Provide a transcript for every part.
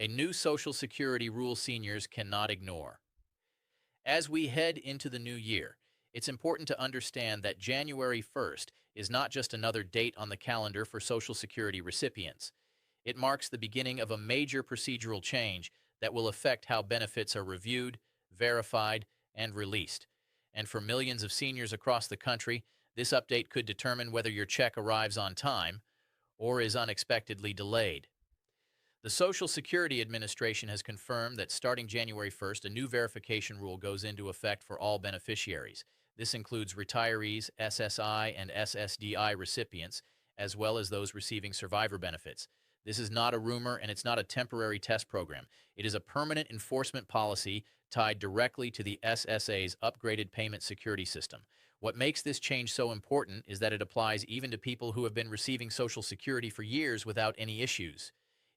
A new Social Security rule seniors cannot ignore. As we head into the new year, it's important to understand that January 1st is not just another date on the calendar for Social Security recipients. It marks the beginning of a major procedural change that will affect how benefits are reviewed, verified, and released. And for millions of seniors across the country, this update could determine whether your check arrives on time or is unexpectedly delayed. The Social Security Administration has confirmed that starting January 1st, a new verification rule goes into effect for all beneficiaries. This includes retirees, SSI, and SSDI recipients, as well as those receiving survivor benefits. This is not a rumor and it's not a temporary test program. It is a permanent enforcement policy tied directly to the SSA's upgraded payment security system. What makes this change so important is that it applies even to people who have been receiving Social Security for years without any issues.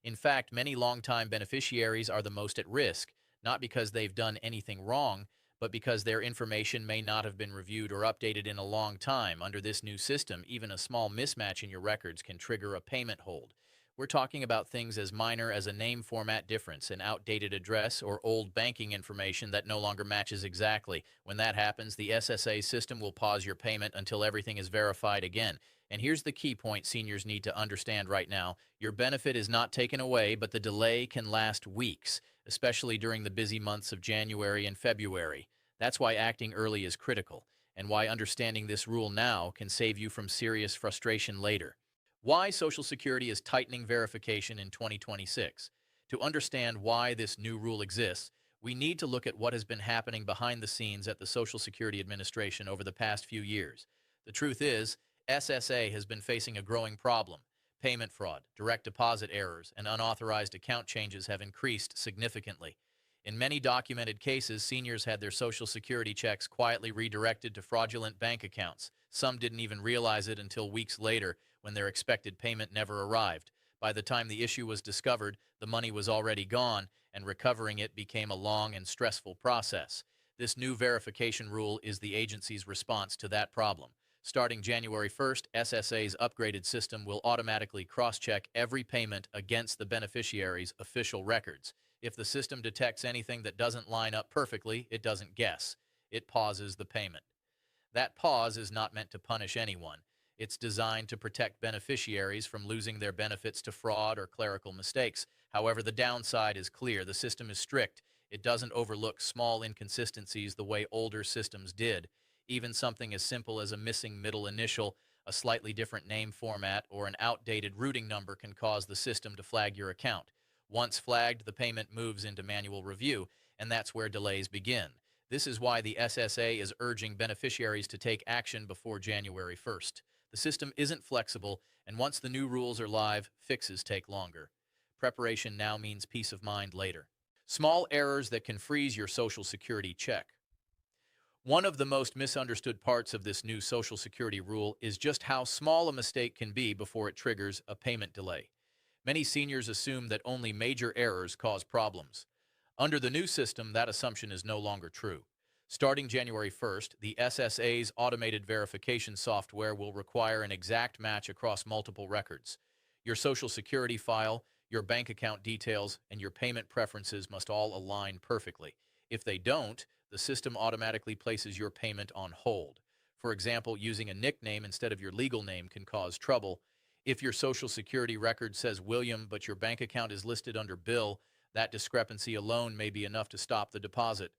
In fact, many longtime beneficiaries are the most at risk, not because they've done anything wrong, but because their information may not have been reviewed or updated in a long time. Under this new system, even a small mismatch in your records can trigger a payment hold. We're talking about things as minor as a name format difference, an outdated address, or old banking information that no longer matches exactly. When that happens, the SSA system will pause your payment until everything is verified again. And here's the key point seniors need to understand right now. Your benefit is not taken away, but the delay can last weeks, especially during the busy months of January and February. That's why acting early is critical, and why understanding this rule now can save you from serious frustration later. Why Social Security is tightening verification in 2026. To understand why this new rule exists, we need to look at what has been happening behind the scenes at the Social Security Administration over the past few years. The truth is, SSA has been facing a growing problem. Payment fraud, direct deposit errors, and unauthorized account changes have increased significantly. In many documented cases, seniors had their Social Security checks quietly redirected to fraudulent bank accounts. Some didn't even realize it until weeks later when their expected payment never arrived. By the time the issue was discovered, the money was already gone, and recovering it became a long and stressful process. This new verification rule is the agency's response to that problem. Starting January 1st, SSA's upgraded system will automatically cross-check every payment against the beneficiary's official records. If the system detects anything that doesn't line up perfectly, it doesn't guess. It pauses the payment. That pause is not meant to punish anyone. It's designed to protect beneficiaries from losing their benefits to fraud or clerical mistakes. However, the downside is clear. The system is strict. It doesn't overlook small inconsistencies the way older systems did. Even something as simple as a missing middle initial, a slightly different name format, or an outdated routing number can cause the system to flag your account. Once flagged, the payment moves into manual review, and that's where delays begin. This is why the SSA is urging beneficiaries to take action before January 1st. The system isn't flexible, and once the new rules are live, fixes take longer. Preparation now means peace of mind later. Small errors that can freeze your Social Security check. One of the most misunderstood parts of this new Social Security rule is just how small a mistake can be before it triggers a payment delay. Many seniors assume that only major errors cause problems. Under the new system, that assumption is no longer true. Starting January 1st, the SSA's automated verification software will require an exact match across multiple records. Your Social Security file, your bank account details, and your payment preferences must all align perfectly. If they don't, the system automatically places your payment on hold. For example, using a nickname instead of your legal name can cause trouble. If your Social Security record says William but your bank account is listed under Bill, that discrepancy alone may be enough to stop the deposit.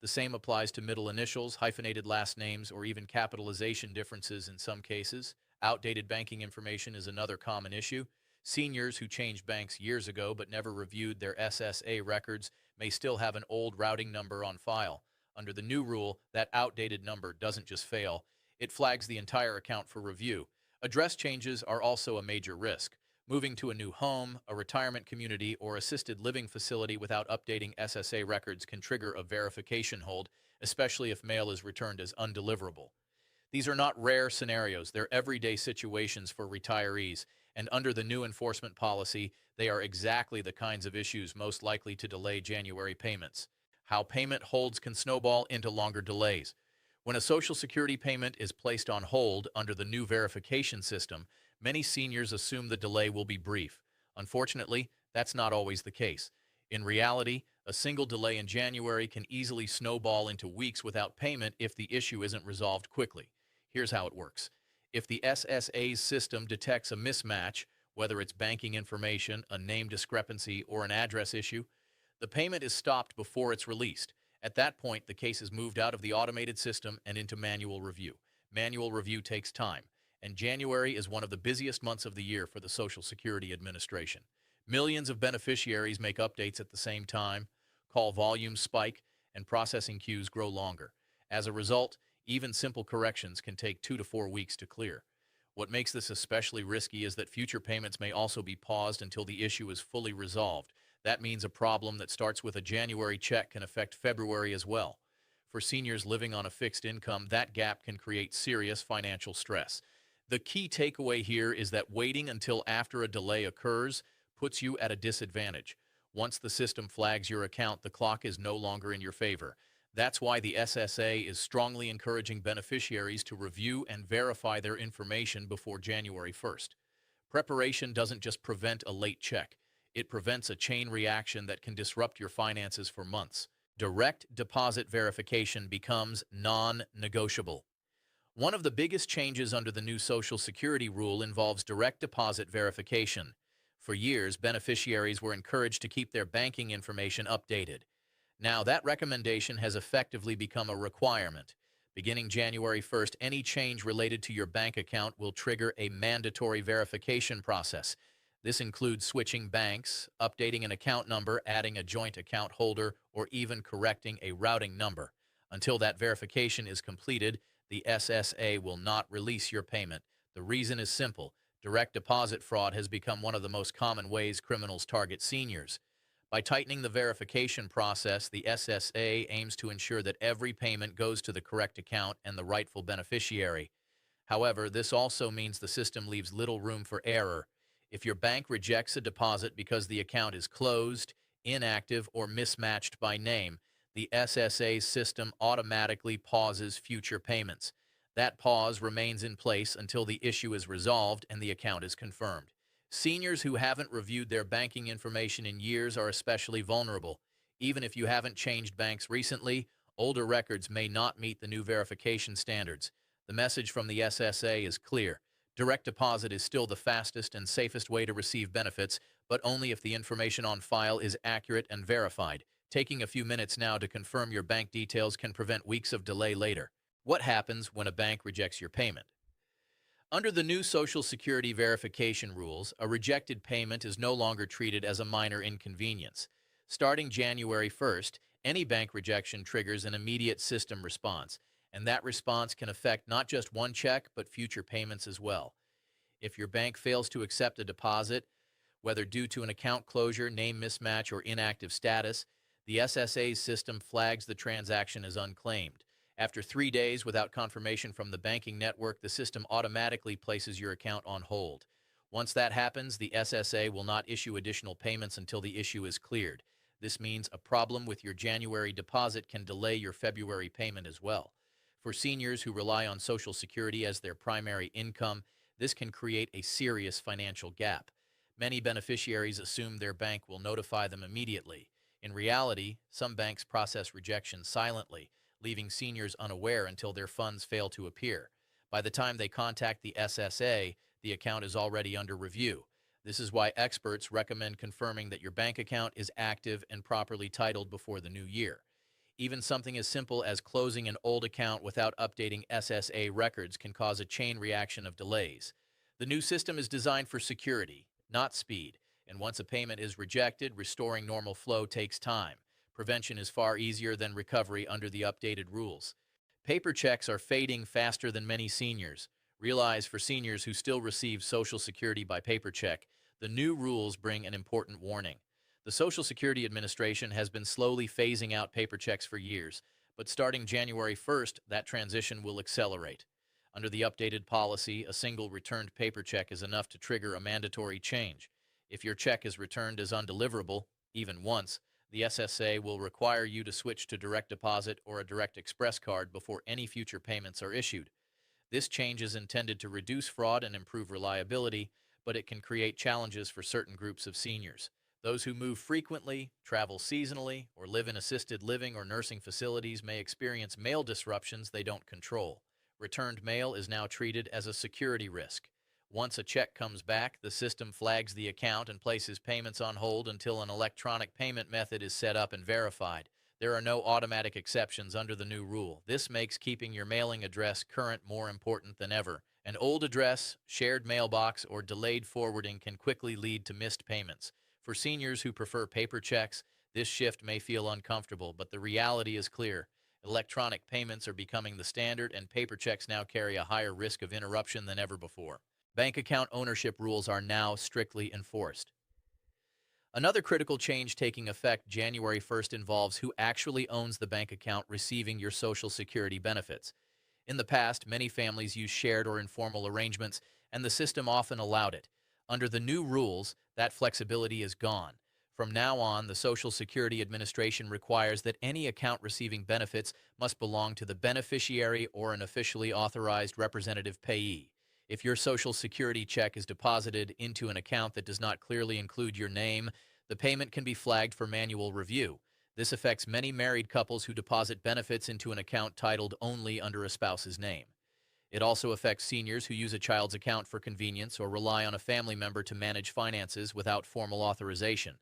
The same applies to middle initials, hyphenated last names, or even capitalization differences in some cases. Outdated banking information is another common issue. Seniors who changed banks years ago but never reviewed their SSA records may still have an old routing number on file. Under the new rule, that outdated number doesn't just fail, it flags the entire account for review. Address changes are also a major risk. Moving to a new home, a retirement community, or assisted living facility without updating SSA records can trigger a verification hold, especially if mail is returned as undeliverable. These are not rare scenarios, they're everyday situations for retirees, and under the new enforcement policy, they are exactly the kinds of issues most likely to delay January payments. How payment holds can snowball into longer delays. When a Social Security payment is placed on hold under the new verification system, many seniors assume the delay will be brief. Unfortunately, that's not always the case. In reality, a single delay in January can easily snowball into weeks without payment if the issue isn't resolved quickly. Here's how it works. If the SSA's system detects a mismatch, whether it's banking information, a name discrepancy, or an address issue, the payment is stopped before it's released. At that point, the case is moved out of the automated system and into manual review. Manual review takes time, and January is one of the busiest months of the year for the Social Security Administration. Millions of beneficiaries make updates at the same time, call volumes spike, and processing queues grow longer. As a result, even simple corrections can take 2 to 4 weeks to clear. What makes this especially risky is that future payments may also be paused until the issue is fully resolved. That means a problem that starts with a January check can affect February as well. For seniors living on a fixed income, that gap can create serious financial stress. The key takeaway here is that waiting until after a delay occurs puts you at a disadvantage. Once the system flags your account, the clock is no longer in your favor. That's why the SSA is strongly encouraging beneficiaries to review and verify their information before January 1st. Preparation doesn't just prevent a late check, it prevents a chain reaction that can disrupt your finances for months. Direct deposit verification becomes non-negotiable. One of the biggest changes under the new Social Security rule involves direct deposit verification. For years, beneficiaries were encouraged to keep their banking information updated. Now, that recommendation has effectively become a requirement. Beginning January 1st, any change related to your bank account will trigger a mandatory verification process. This includes switching banks, updating an account number, adding a joint account holder, or even correcting a routing number. Until that verification is completed, the SSA will not release your payment. The reason is simple. Direct deposit fraud has become one of the most common ways criminals target seniors. By tightening the verification process, the SSA aims to ensure that every payment goes to the correct account and the rightful beneficiary. However, this also means the system leaves little room for error. If your bank rejects a deposit because the account is closed, inactive, or mismatched by name, the SSA system automatically pauses future payments. That pause remains in place until the issue is resolved and the account is confirmed. Seniors who haven't reviewed their banking information in years are especially vulnerable. Even if you haven't changed banks recently, older records may not meet the new verification standards. The message from the SSA is clear. Direct deposit is still the fastest and safest way to receive benefits, but only if the information on file is accurate and verified. Taking a few minutes now to confirm your bank details can prevent weeks of delay later. What happens when a bank rejects your payment? Under the new Social Security verification rules, a rejected payment is no longer treated as a minor inconvenience. Starting January 1st, any bank rejection triggers an immediate system response, and that response can affect not just one check, but future payments as well. If your bank fails to accept a deposit, whether due to an account closure, name mismatch, or inactive status, the SSA's system flags the transaction as unclaimed. After 3 days without confirmation from the banking network, the system automatically places your account on hold. Once that happens, the SSA will not issue additional payments until the issue is cleared. This means a problem with your January deposit can delay your February payment as well. For seniors who rely on Social Security as their primary income, this can create a serious financial gap. Many beneficiaries assume their bank will notify them immediately. In reality, some banks process rejections silently, leaving seniors unaware until their funds fail to appear. By the time they contact the SSA, the account is already under review. This is why experts recommend confirming that your bank account is active and properly titled before the new year. Even something as simple as closing an old account without updating SSA records can cause a chain reaction of delays. The new system is designed for security, not speed, and once a payment is rejected, restoring normal flow takes time. Prevention is far easier than recovery under the updated rules. Paper checks are fading faster than many seniors. Realize for seniors who still receive Social Security by paper check, the new rules bring an important warning. The Social Security Administration has been slowly phasing out paper checks for years, but starting January 1st, that transition will accelerate. Under the updated policy, a single returned paper check is enough to trigger a mandatory change. If your check is returned as undeliverable, even once, the SSA will require you to switch to direct deposit or a direct express card before any future payments are issued. This change is intended to reduce fraud and improve reliability, but it can create challenges for certain groups of seniors. Those who move frequently, travel seasonally, or live in assisted living or nursing facilities may experience mail disruptions they don't control. Returned mail is now treated as a security risk. Once a check comes back, the system flags the account and places payments on hold until an electronic payment method is set up and verified. There are no automatic exceptions under the new rule. This makes keeping your mailing address current more important than ever. An old address, shared mailbox, or delayed forwarding can quickly lead to missed payments. For seniors who prefer paper checks, this shift may feel uncomfortable, but the reality is clear. Electronic payments are becoming the standard, and paper checks now carry a higher risk of interruption than ever before. Bank account ownership rules are now strictly enforced. Another critical change taking effect January 1st involves who actually owns the bank account receiving your Social Security benefits. In the past, many families used shared or informal arrangements, and the system often allowed it. Under the new rules, that flexibility is gone. From now on, the Social Security Administration requires that any account receiving benefits must belong to the beneficiary or an officially authorized representative payee. If your Social Security check is deposited into an account that does not clearly include your name, the payment can be flagged for manual review. This affects many married couples who deposit benefits into an account titled only under a spouse's name. It also affects seniors who use a child's account for convenience or rely on a family member to manage finances without formal authorization.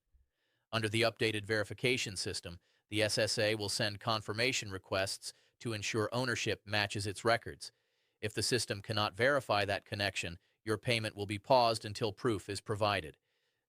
Under the updated verification system, the SSA will send confirmation requests to ensure ownership matches its records. If the system cannot verify that connection, your payment will be paused until proof is provided.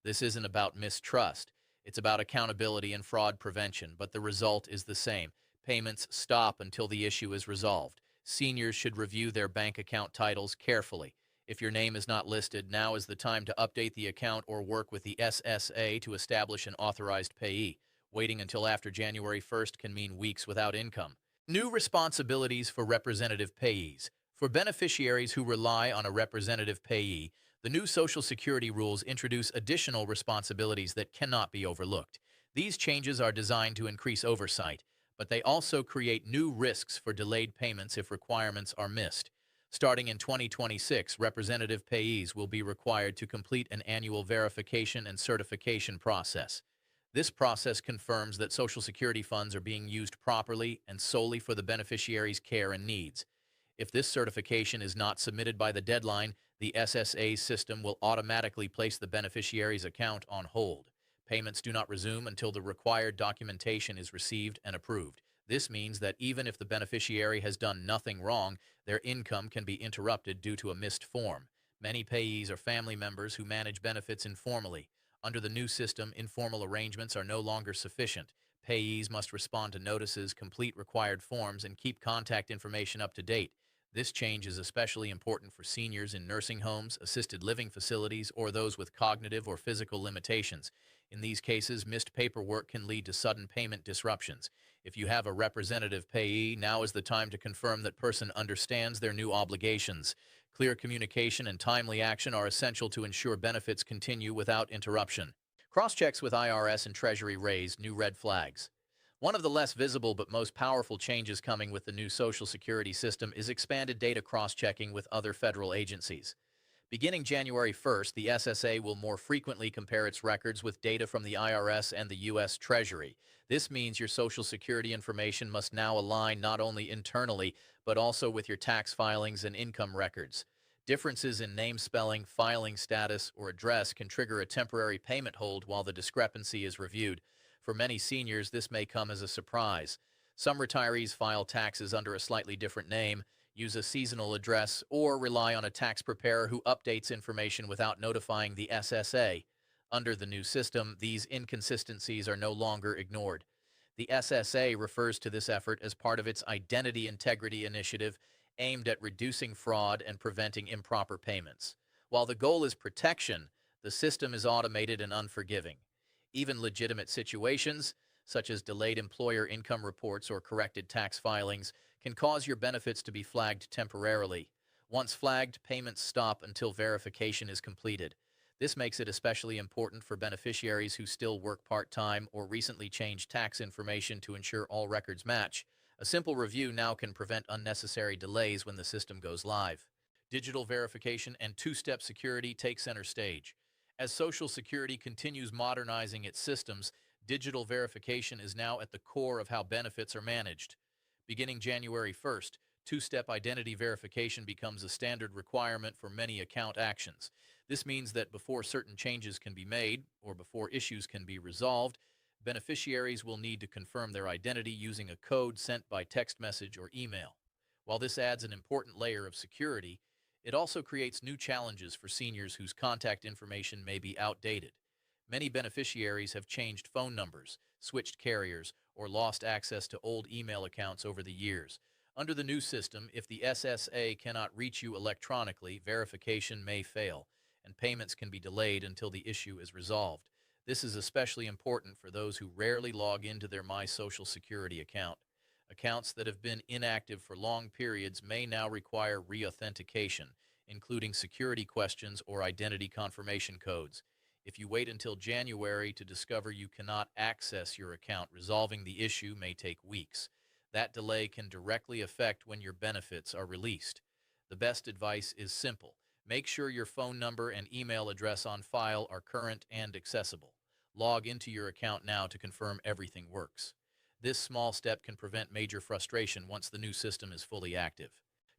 This isn't about mistrust. It's about accountability and fraud prevention, but the result is the same. Payments stop until the issue is resolved. Seniors should review their bank account titles carefully. If your name is not listed, now is the time to update the account or work with the SSA to establish an authorized payee. Waiting until after January 1st can mean weeks without income. New responsibilities for representative payees. For beneficiaries who rely on a representative payee, the new Social Security rules introduce additional responsibilities that cannot be overlooked. These changes are designed to increase oversight, but they also create new risks for delayed payments if requirements are missed. Starting in 2026, representative payees will be required to complete an annual verification and certification process. This process confirms that Social Security funds are being used properly and solely for the beneficiary's care and needs. If this certification is not submitted by the deadline, the SSA system will automatically place the beneficiary's account on hold. Payments do not resume until the required documentation is received and approved. This means that even if the beneficiary has done nothing wrong, their income can be interrupted due to a missed form. Many payees are family members who manage benefits informally. Under the new system, informal arrangements are no longer sufficient. Payees must respond to notices, complete required forms, and keep contact information up to date. This change is especially important for seniors in nursing homes, assisted living facilities, or those with cognitive or physical limitations. In these cases, missed paperwork can lead to sudden payment disruptions. If you have a representative payee, now is the time to confirm that person understands their new obligations. Clear communication and timely action are essential to ensure benefits continue without interruption. Cross-checks with IRS and Treasury raise new red flags. One of the less visible but most powerful changes coming with the new Social Security system is expanded data cross-checking with other federal agencies. Beginning January 1st, the SSA will more frequently compare its records with data from the IRS and the U.S. Treasury. This means your Social Security information must now align not only internally, but also with your tax filings and income records. Differences in name spelling, filing status, or address can trigger a temporary payment hold while the discrepancy is reviewed. For many seniors, this may come as a surprise. Some retirees file taxes under a slightly different name, use a seasonal address, or rely on a tax preparer who updates information without notifying the SSA. Under the new system, these inconsistencies are no longer ignored. The SSA refers to this effort as part of its Identity Integrity Initiative, aimed at reducing fraud and preventing improper payments. While the goal is protection, the system is automated and unforgiving. Even legitimate situations, such as delayed employer income reports or corrected tax filings, can cause your benefits to be flagged temporarily. Once flagged, payments stop until verification is completed. This makes it especially important for beneficiaries who still work part-time or recently changed tax information to ensure all records match. A simple review now can prevent unnecessary delays when the system goes live. Digital verification and two-step security take center stage. As Social Security continues modernizing its systems, digital verification is now at the core of how benefits are managed. Beginning January 1st, two-step identity verification becomes a standard requirement for many account actions. This means that before certain changes can be made, or before issues can be resolved, beneficiaries will need to confirm their identity using a code sent by text message or email. While this adds an important layer of security, it also creates new challenges for seniors whose contact information may be outdated. Many beneficiaries have changed phone numbers, switched carriers, or lost access to old email accounts over the years. Under the new system, if the SSA cannot reach you electronically, verification may fail, and payments can be delayed until the issue is resolved. This is especially important for those who rarely log into their My Social Security account. Accounts that have been inactive for long periods may now require re-authentication, including security questions or identity confirmation codes. If you wait until January to discover you cannot access your account, resolving the issue may take weeks. That delay can directly affect when your benefits are released. The best advice is simple. Make sure your phone number and email address on file are current and accessible. Log into your account now to confirm everything works. This small step can prevent major frustration once the new system is fully active.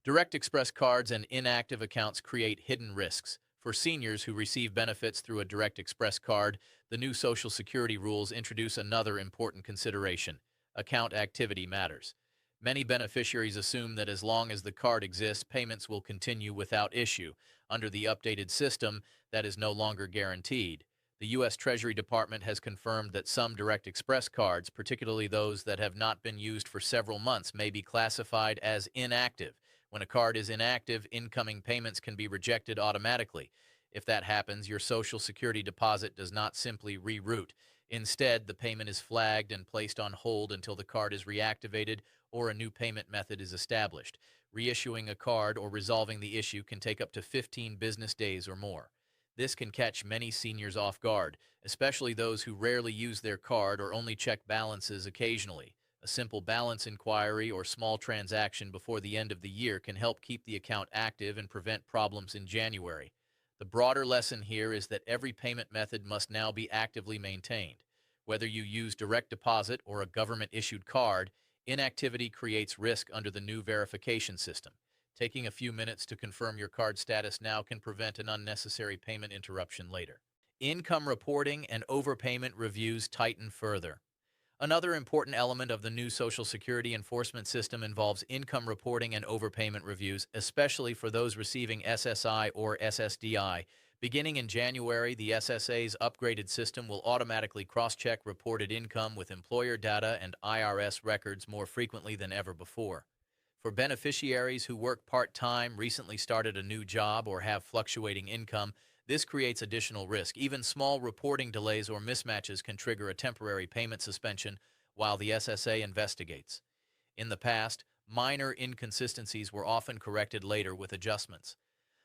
Direct Express cards and inactive accounts create hidden risks. For seniors who receive benefits through a Direct Express card, the new Social Security rules introduce another important consideration: account activity matters. Many beneficiaries assume that as long as the card exists, payments will continue without issue. Under the updated system, that is no longer guaranteed. The U.S. Treasury Department has confirmed that some Direct Express cards, particularly those that have not been used for several months, may be classified as inactive. When a card is inactive, incoming payments can be rejected automatically. If that happens, your Social Security deposit does not simply reroute. Instead, the payment is flagged and placed on hold until the card is reactivated or a new payment method is established. Reissuing a card or resolving the issue can take up to 15 business days or more. This can catch many seniors off guard, especially those who rarely use their card or only check balances occasionally. A simple balance inquiry or small transaction before the end of the year can help keep the account active and prevent problems in January. The broader lesson here is that every payment method must now be actively maintained. Whether you use direct deposit or a government-issued card, inactivity creates risk under the new verification system. Taking a few minutes to confirm your card status now can prevent an unnecessary payment interruption later. Income reporting and overpayment reviews tighten further. Another important element of the new Social Security enforcement system involves income reporting and overpayment reviews, especially for those receiving SSI or SSDI. Beginning in January, the SSA's upgraded system will automatically cross-check reported income with employer data and IRS records more frequently than ever before. For beneficiaries who work part-time, recently started a new job, or have fluctuating income, this creates additional risk. Even small reporting delays or mismatches can trigger a temporary payment suspension while the SSA investigates. In the past, minor inconsistencies were often corrected later with adjustments.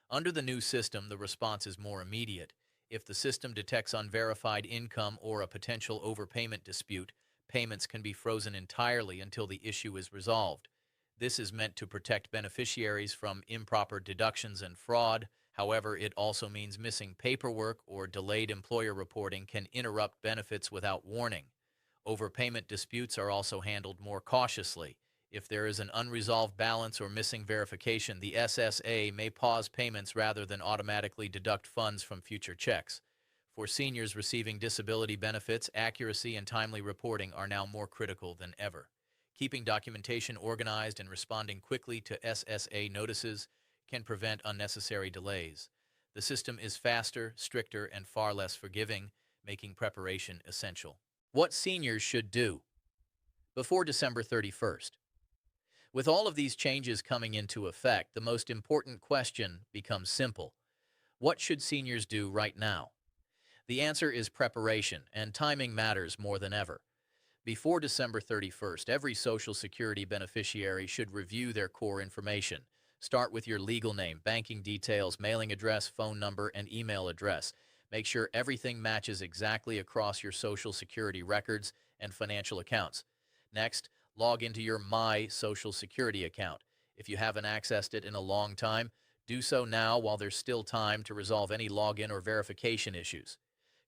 Under the new system, the response is more immediate. If the system detects unverified income or a potential overpayment dispute, payments can be frozen entirely until the issue is resolved. This is meant to protect beneficiaries from improper deductions and fraud. However, it also means missing paperwork or delayed employer reporting can interrupt benefits without warning. Overpayment disputes are also handled more cautiously. If there is an unresolved balance or missing verification, the SSA may pause payments rather than automatically deduct funds from future checks. For seniors receiving disability benefits, accuracy and timely reporting are now more critical than ever. Keeping documentation organized and responding quickly to SSA notices can prevent unnecessary delays. The system is faster, stricter, and far less forgiving, making preparation essential. What seniors should do before December 31st. With all of these changes coming into effect, the most important question becomes simple. What should seniors do right now? The answer is preparation, and timing matters more than ever. Before December 31st, every Social Security beneficiary should review their core information. Start with your legal name, banking details, mailing address, phone number, and email address. Make sure everything matches exactly across your Social Security records and financial accounts. Next, log into your My Social Security account. If you haven't accessed it in a long time, Do so now while there's still time to resolve any login or verification issues.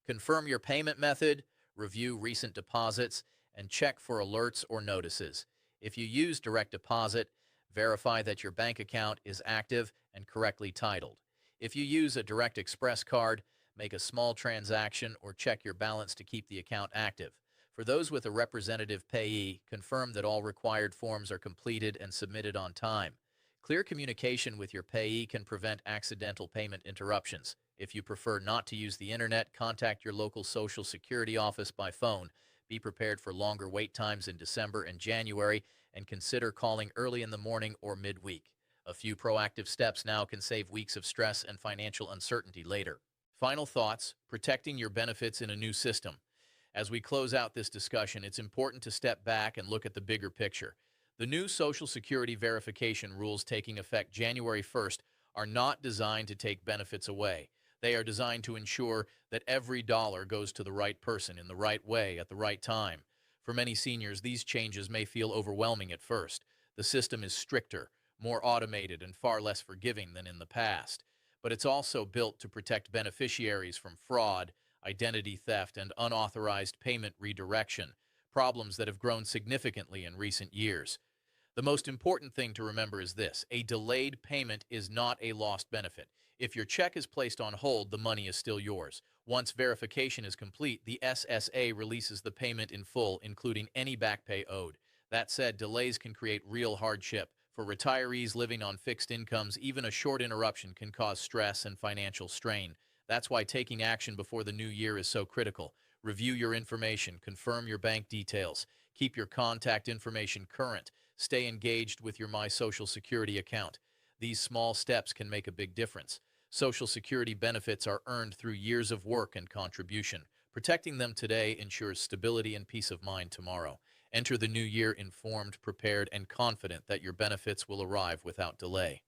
Confirm your payment method, review recent deposits, and check for alerts or notices. If you use direct deposit, verify that your bank account is active and correctly titled. If you use a direct express card, make a small transaction or check your balance to keep the account active. For those with a representative payee, confirm that all required forms are completed and submitted on time. Clear communication with your payee can prevent accidental payment interruptions. If you prefer not to use the internet, contact your local Social Security office by phone. Be prepared for longer wait times in December and January, and consider calling early in the morning or midweek. A few proactive steps now can save weeks of stress and financial uncertainty later. Final thoughts: protecting your benefits in a new system. As we close out this discussion, it's important to step back and look at the bigger picture. The new Social Security verification rules taking effect January 1st are not designed to take benefits away. They are designed to ensure that every dollar goes to the right person in the right way at the right time. For many seniors, these changes may feel overwhelming at first. The system is stricter, more automated, and far less forgiving than in the past. But it's also built to protect beneficiaries from fraud, identity theft, and unauthorized payment redirection, problems that have grown significantly in recent years. The most important thing to remember is this: a delayed payment is not a lost benefit. If your check is placed on hold, the money is still yours. Once verification is complete, the SSA releases the payment in full, including any back pay owed. That said, delays can create real hardship. For retirees living on fixed incomes, even a short interruption can cause stress and financial strain. That's why taking action before the new year is so critical. Review your information, confirm your bank details, keep your contact information current, stay engaged with your My Social Security account. These small steps can make a big difference. Social Security benefits are earned through years of work and contribution. Protecting them today ensures stability and peace of mind tomorrow. Enter the new year informed, prepared, and confident that your benefits will arrive without delay.